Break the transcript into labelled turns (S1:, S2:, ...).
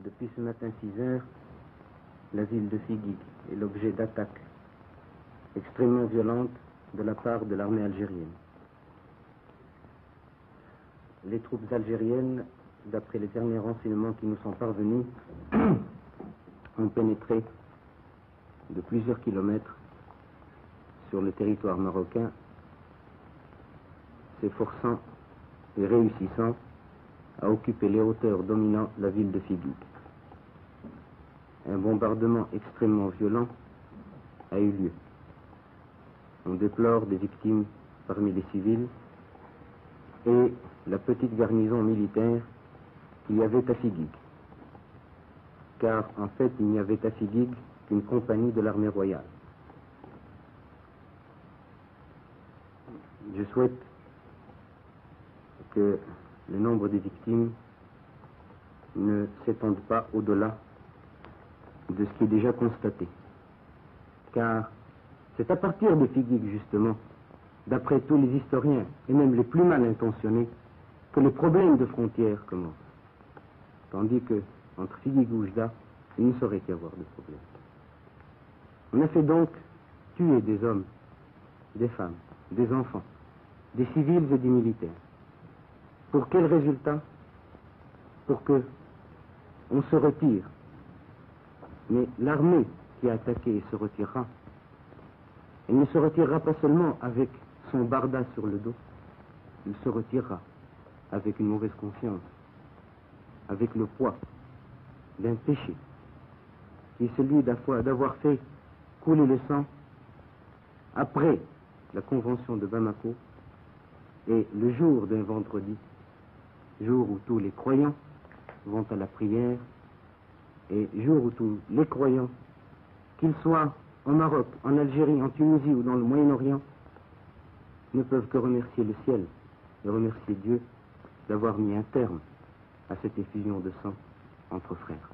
S1: Depuis ce matin 6 heures, la ville de Figuig est l'objet d'attaques extrêmement violentes de la part de l'armée algérienne. Les troupes algériennes, d'après les derniers renseignements qui nous sont parvenus, ont pénétré de plusieurs kilomètres sur le territoire marocain, s'efforçant et réussissant à occuper les hauteurs dominant la ville de Figuig. Un bombardement extrêmement violent a eu lieu. On déplore des victimes parmi les civils et la petite garnison militaire qu'il y avait à Figuig. Car en fait, il n'y avait à Figuig qu'une compagnie de l'armée royale. Je souhaite que le nombre des victimes ne s'étende pas au-delà de ce qui est déjà constaté. Car c'est à partir de Figuig, justement, d'après tous les historiens, et même les plus mal intentionnés, que les problèmes de frontières commencent. Tandis que, entre Figuig et Oujda, il ne saurait y avoir de problème. On a fait donc tuer des hommes, des femmes, des enfants, des civils et des militaires. Pour quel résultat? Pour que on se retire. Mais l'armée qui a attaqué se retirera. Elle ne se retirera pas seulement avec son barda sur le dos, il se retirera avec une mauvaise conscience, avec le poids d'un péché, qui est celui d'avoir fait couler le sang après la convention de Bamako et le jour d'un vendredi, jour où tous les croyants vont à la prière et jour où tous les croyants, qu'ils soient en Maroc, en Algérie, en Tunisie ou dans le Moyen-Orient, ne peuvent que remercier le ciel et remercier Dieu d'avoir mis un terme à cette effusion de sang entre frères.